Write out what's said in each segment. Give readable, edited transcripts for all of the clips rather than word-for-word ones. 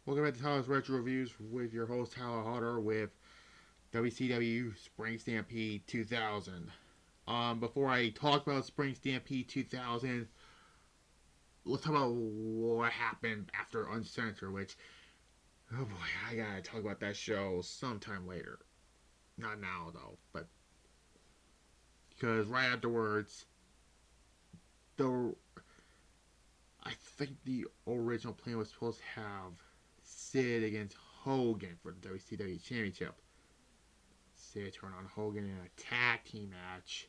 Welcome back to Tyler's Retro Reviews with your host Tyler Hodder with WCW Spring Stampede 2000. Before I talk about Spring Stampede 2000, let's talk about what happened after Uncensored, which, oh boy, I gotta talk about that show sometime later. Not now, though, but because right afterwards, the I think the original plan was supposed to have Sid against Hogan for the WCW Championship. Sid turned on Hogan in a tag team match,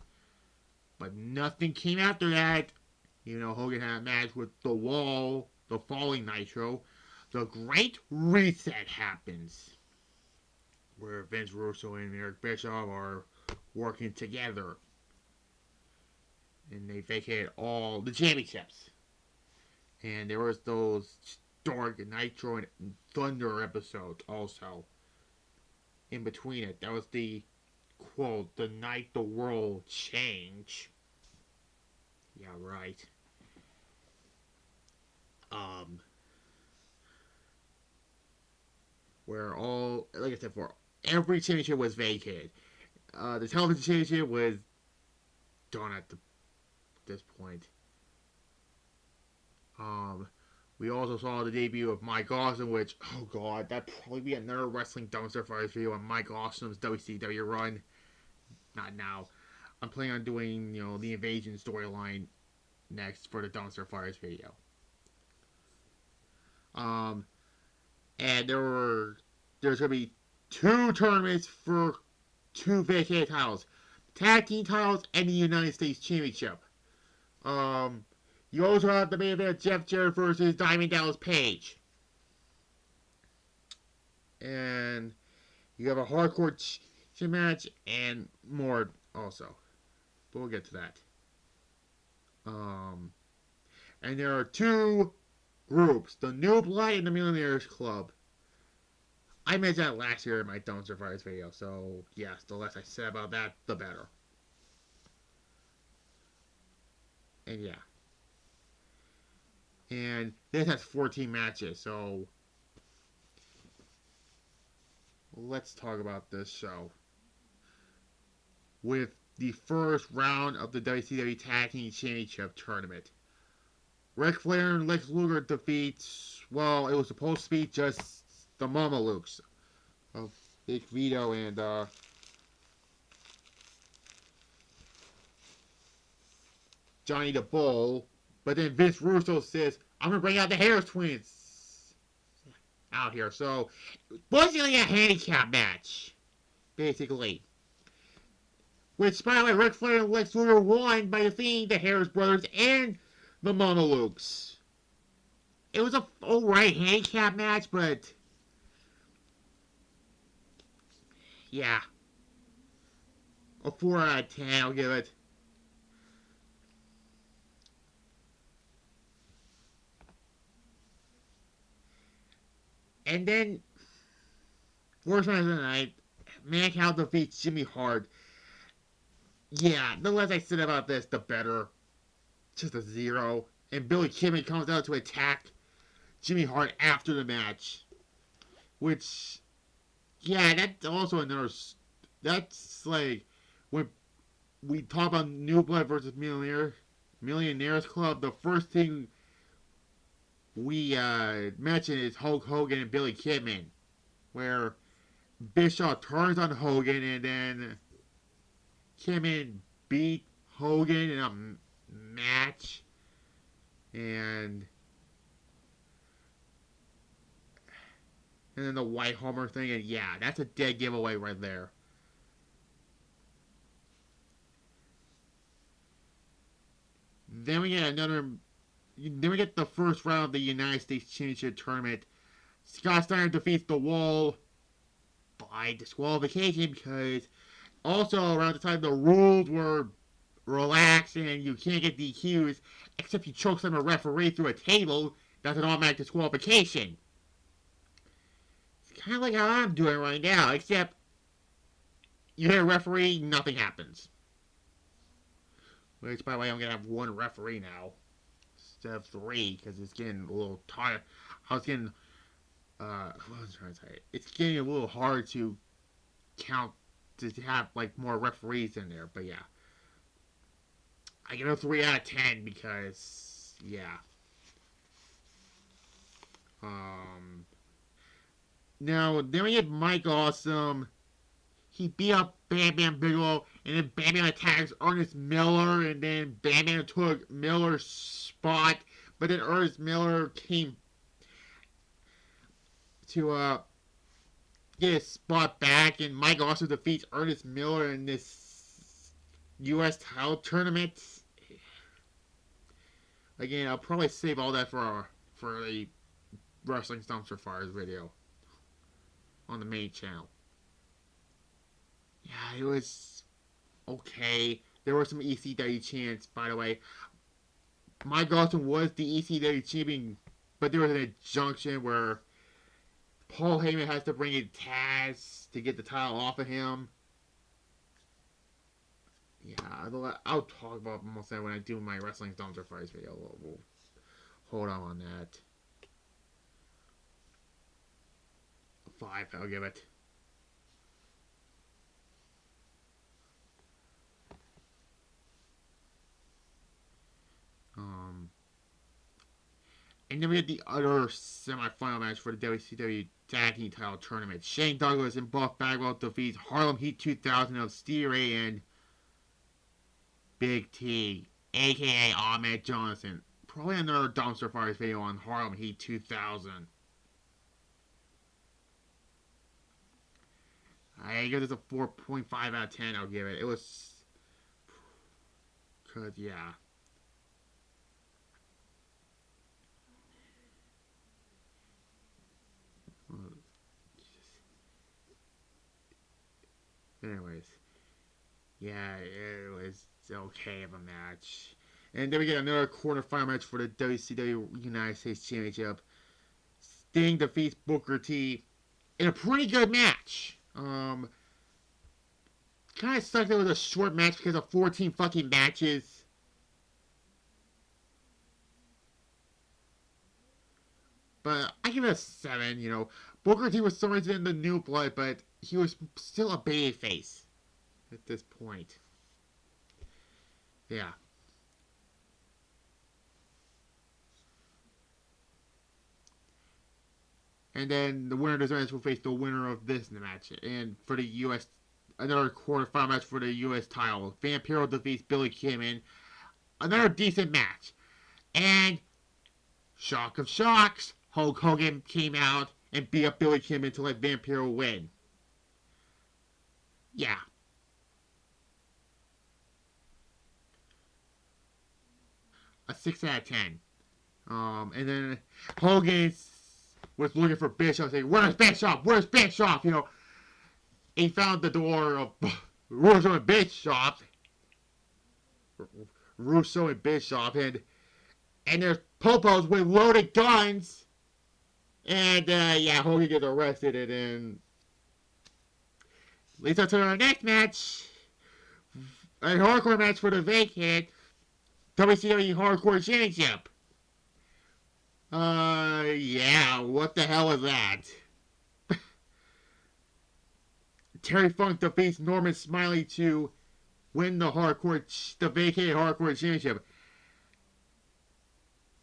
but nothing came after that. Hogan had a match with The Wall the following Nitro. The Great Reset happens, where Vince Russo and Eric Bischoff are working together, and they vacated all the championships. And there was those Dark Nitro and Thunder episodes also in between it. That was the quote, the night the world changed. Yeah, right. Um, where all, like I said, for every championship was vacated. The television championship was done at this point. Um, we also saw the debut of Mike Awesome, which, oh god, that'd probably be another wrestling dumpster fires video on Mike Awesome's WCW run. Not now. I'm planning on doing, the Invasion storyline next for the dumpster fires video. Um, and there's gonna be two tournaments for two vacated titles, tag team titles and the United States Championship. Um, you also have the main event Jeff Jarrett versus Diamond Dallas Page, and you have a hardcore match and more also. But we'll get to that. Um, and there are two groups, the New Blood and the Millionaires Club. I mentioned that last year in my Don't Survive video, so yes, the less I said about that, the better. And yeah. And this has 14 matches, so let's talk about this show. With the first round of the WCW Tag Team Championship Tournament. Ric Flair and Lex Luger defeats, well, it was supposed to be just the Mamalukes of Big Vito and Johnny the Bull. But then Vince Russo says, I'm going to bring out the Harris Twins out here. So, basically a handicap match. Basically. Which, by the way, Ric Flair and Lex Luger won by defeating the Harris brothers and the Mamalukes. It was a alright handicap match, but yeah, a 4 out of 10, I'll give it. And then, worst match of the night, Mancow defeats Jimmy Hart. Yeah, the less I said about this, the better. Just a 0. And Billy Kidman comes out to attack Jimmy Hart after the match. Which, yeah, that's also another. That's like when we talk about New Blood versus Millionaires Club. The first thing we mention is Hulk Hogan and Billy Kidman, where Bischoff turns on Hogan and then Kidman beat Hogan in a match, and then the White Homer thing, and yeah, that's a dead giveaway right there. Then we get another. Then we get the first round of the United States Championship Tournament. Scott Steiner defeats The Wall by disqualification because also around the time the rules were relaxed and you can't get DQs except you choke some a referee through a table. That's an automatic disqualification. It's kind of like how I'm doing right now, except you hit a referee, nothing happens. Which, by the way, I'm going to have one referee now instead of 3 because it's getting a little tired. I was getting what was I trying to say? It's getting a little hard to count to have like more referees in there, but yeah, I give it a 3 out of 10 because yeah. Um, Now then we get Mike Awesome. He beat up Bam Bam Bigelow, and then Bam Bam attacks Ernest Miller, and then Bam Bam took Miller's spot, but then Ernest Miller came to get his spot back, and Mike also defeats Ernest Miller in this U.S. title tournament. Again, I'll probably save all that for a Wrestling Dumpster Fires video on the main channel. Yeah, it was okay. There were some ECW chants, by the way. Mike Awesome was the ECW champion, but there was an injunction where Paul Heyman has to bring in Taz to get the title off of him. Yeah, I'll talk about most of that when I do my Wrestling Dumpster Fires video. We'll hold on that. 5, I'll give it. And then we had the other semifinal match for the WCW Tag Team Title Tournament. Shane Douglas and Buff Bagwell defeats Harlem Heat 2000 of Stevie Ray and Big T, a.k.a. Ahmed Johnson. Probably another Dumpster Fires video on Harlem Heat 2000. I give this a 4.5 out of 10. I'll give it. It was... Cause, yeah. Anyways. Yeah, it was okay of a match. And then we get another quarterfinal match for the WCW United States Championship. Sting defeats Booker T in a pretty good match. Kind of sucked that it was a short match because of 14 fucking matches. But I give it a 7, you know. Booker T was somewhere in the new blood, but he was still a babyface at this point. Yeah. And then the winner of this match will face the winner of this match. And for the U.S., another quarterfinal match for the U.S. title. Vampiro defeats Billy Kim in another decent match. And, shock of shocks, Hulk Hogan came out and beat up Billy Kim to let Vampiro win. Yeah. A 6 out of 10. And then Hogan was looking for Bischoff, saying, "Where's Bischoff? Where's Bischoff?" You know, he found the door of Russo and Bischoff. And there's Popos with loaded guns. And, yeah, Hogan gets arrested, and then leads up to our next match. A hardcore match for the vacant WCW Hardcore Championship. Yeah, what the hell is that? Terry Funk defeats Norman Smiley to win the vacated Hardcore Championship.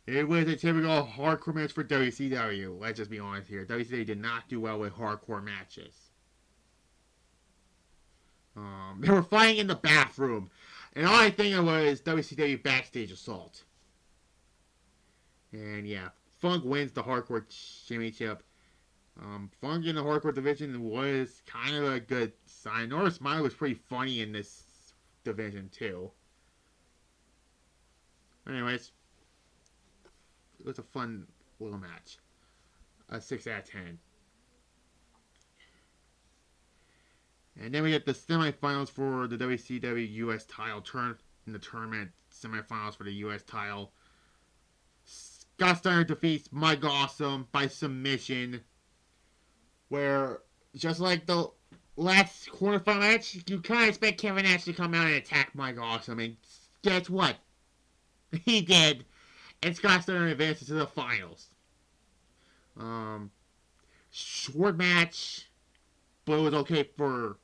It was a typical hardcore match for WCW. Let's just be honest here. WCW did not do well with hardcore matches. They were fighting in the bathroom. And all I think it was WCW backstage assault. And yeah, Funk wins the Hardcore Championship. Funk in the Hardcore division was kind of a good sign. Norman Smiley was pretty funny in this division too. Anyways, it was a fun little match. A 6 out of 10. And then we get the semifinals for the WCW US title turn in the tournament. Semifinals for the US title. Scott Steiner defeats Mike Awesome by submission. Where, just like the last quarterfinal match, you kind of expect Kevin Nash to come out and attack Mike Awesome. And guess what? He did. And Scott Steiner advances to the finals. Short match, but it was okay for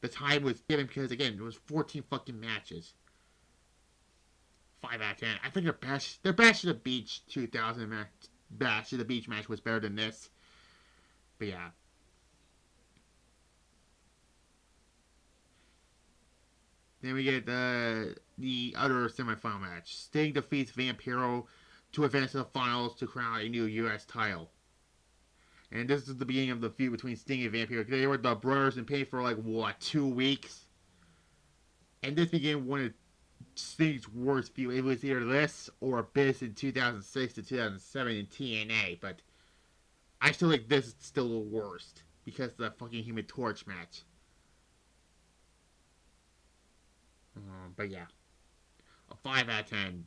the time was given because again it was 14 fucking matches. 5 out of 10. I think their Bash of the Beach 2000 match, Bash of the Beach match was better than this. But yeah. Then we get the other semifinal match. Sting defeats Vampiro to advance to the finals to crown a new U.S. title. And this is the beginning of the feud between Sting and Vampiro. They were the brothers in pain for like, what, 2 weeks? And this became one of Sting's worst feud. It was either this or Abyss in 2006 to 2007 in TNA. But I still think this is still the worst because of the fucking Human Torch match. But yeah, a 5 out of 10.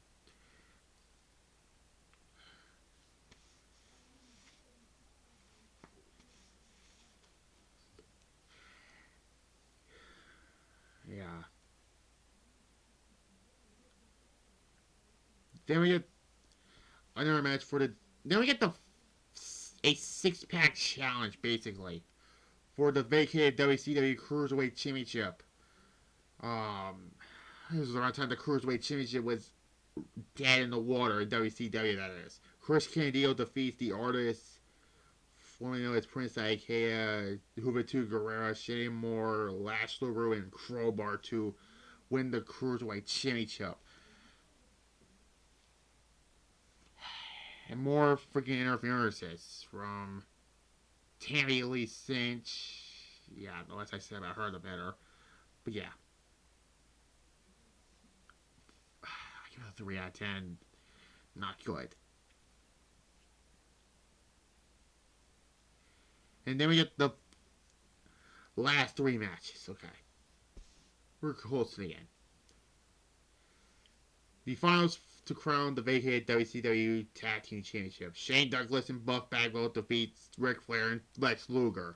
Yeah. Then we get another match for the. Then we get a 6-pack challenge basically for the vacated WCW Cruiserweight Championship. This was around the time the Cruiserweight Championship was dead in the water in WCW. That is. Chris Candido defeats the Artist, formerly known as Prince Ikea, Juventud Guerrera, Shane Moore, Lash LaRue, and Crowbar to win the Cruiserweight Championship. And more freaking interferences from Tammy Lee Cinch. Yeah, the less I said about her, the better. But yeah. I give it a 3 out of 10. Not good. And then we get the last 3 matches. Okay. We're close to the end. The finals to crown the vacated WCW Tag Team Championship. Shane Douglas and Buff Bagwell defeats Ric Flair and Lex Luger.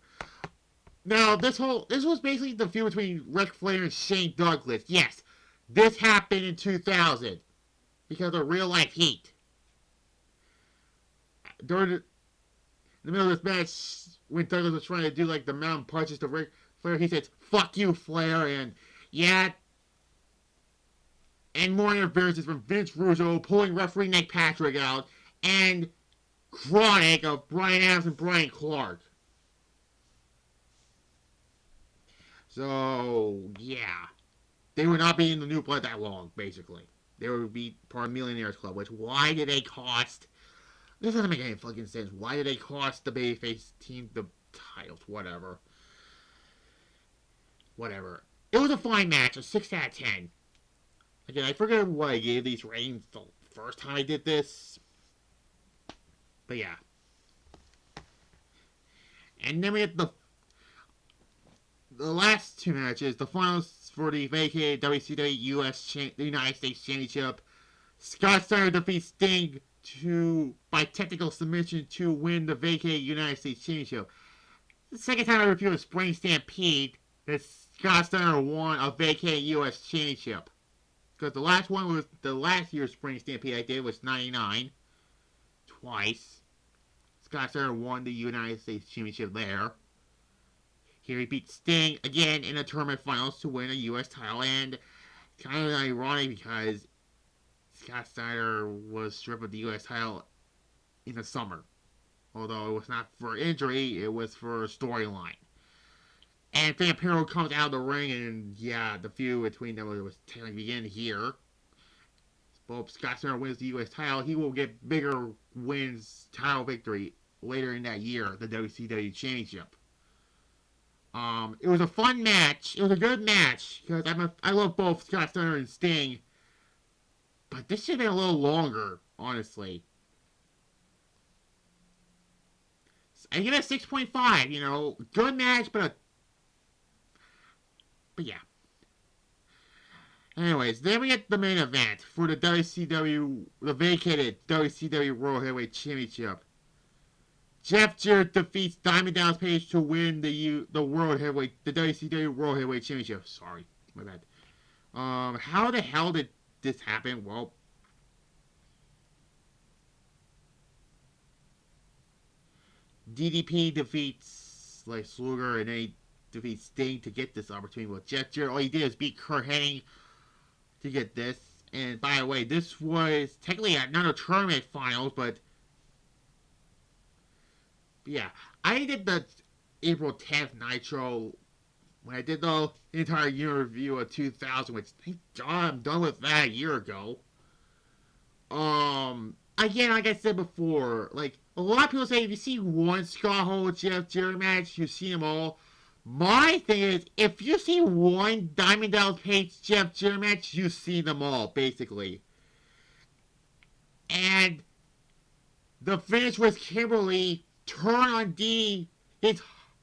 Now, this was basically the feud between Ric Flair and Shane Douglas. Yes, this happened in 2000 because of real life heat. During the middle of this match, when Douglas was trying to do like the mountain punches to Ric Flair, he says, "Fuck you, Flair," and yeah. And more interferences from Vince Russo pulling referee Nick Patrick out, and Chronic of Brian Adams and Brian Clark. So, yeah. They would not be in the New Blood that long, basically. They would be part of Millionaires Club, which, why did they cost... This doesn't make any fucking sense. Why did they cost the babyface team the titles? Whatever. It was a fine match, a 6 out of 10. Again, I forget what I gave these ratings the first time I did this. But yeah. And then we get the last 2 matches. The finals for the vacated WCW the United States Championship. Scott Steiner defeats Sting by technical submission to win the vacated United States Championship. The second time I reviewed a Spring Stampede that Scott Steiner won a vacated U.S. Championship. Because the last one was the last year's Spring Stampede I did was 99. Twice. Scott Steiner won the United States Championship there. Here he beat Sting again in the tournament finals to win a U.S. title. And it's kind of ironic because Scott Steiner was stripped of the U.S. title in the summer. Although it was not for injury, it was for storyline. And Vampiro comes out of the ring, and yeah, the feud between them was technically begin here. But if Scott Steiner wins the U.S. title, he will get bigger wins, title victory later in that year, the WCW Championship. It was a fun match. It was a good match because I love both Scott Steiner and Sting. But this should have been a little longer, honestly. I give it a 6.5. You know, good match, but yeah. Anyways, then we get the main event for the vacated WCW World Heavyweight Championship. Jeff Jarrett defeats Diamond Dallas Page to win the WCW World Heavyweight Championship. Sorry, my bad. How the hell did this happen? Well, DDP defeats Lex Luger, and then he defeats Sting to get this opportunity with Jeff Jarrett. All he did was beat Kurt Hennig to get this. And by the way, this was technically not a tournament finals, but yeah, I did the April 10th Nitro when I did the entire year review of 2000, which I'm done with that a year ago. Again, like I said before, like a lot of people say, if you see one Scott Hall Jeff Jarrett match, you see them all. My thing is, if you see one Diamond Dallas Page Jeff Jarrett match, you see them all, basically. And the finish was Kimberly turn on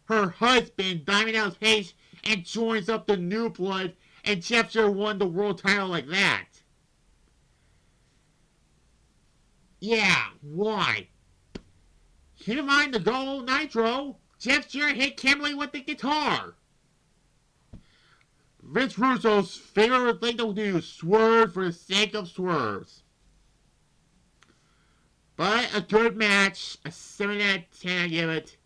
her husband, Diamond Dallas Page, and joins up the New Blood, and Jeff Jarrett won the world title like that. Yeah, why? Keep in mind the goal Nitro. Jeff Jarrett hit Kimberly with the guitar. Vince Russo's favorite thing to do, swerve for the sake of swerves. But a good match, a 7 out of 10 I give it.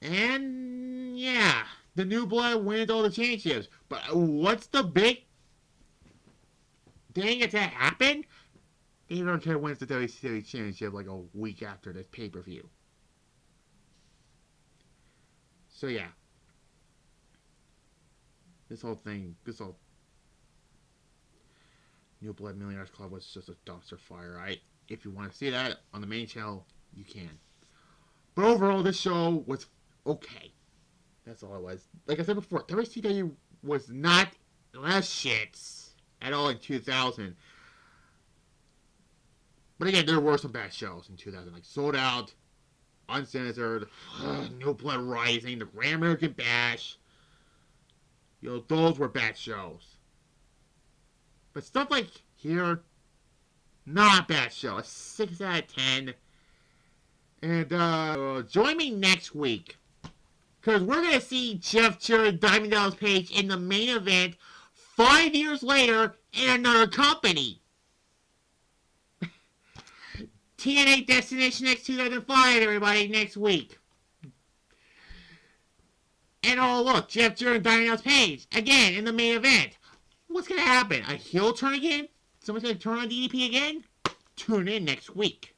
And yeah, the New Blood wins all the championships. But what's the big thing that's happened? They don't care wins the WCW championship like a week after this pay-per-view. So yeah. This whole New Blood Millionaires Club was just a dumpster fire. If you want to see that on the main channel, you can. But overall, this show was okay. That's all it was. Like I said before, WCW was not less shits at all in 2000. But again, there were some bad shows in 2000, like Sold Out, Uncensored, New Blood Rising, the Grand American Bash. Those were bad shows. But stuff like here, not a bad show. A 6 out of 10. And join me next week, because we're going to see Jeff Jarrett, Diamond Dallas Page in the main event 5 years later in another company. TNA Destination X 2005, everybody, next week. And oh, look, Jeff Jarrett and Diamond Dallas Page, again, in the main event. What's going to happen? A heel turn again? Someone's going to turn on DDP again? Tune in next week.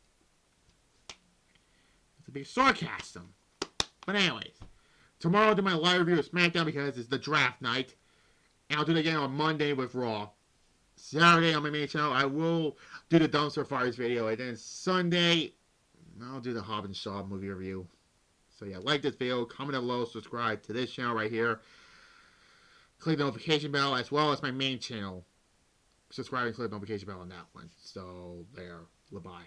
It's a big sarcasm. But anyways, tomorrow I'll do my live review of SmackDown because it's the draft night. And I'll do it again on Monday with Raw. Saturday on my main channel, I will do the Dumpster Fires video. And then Sunday, I'll do the Hobbs and Shaw movie review. So yeah, like this video, comment down below, subscribe to this channel right here. Click the notification bell as well as my main channel. Subscribe and click the notification bell on that one. So there, bye.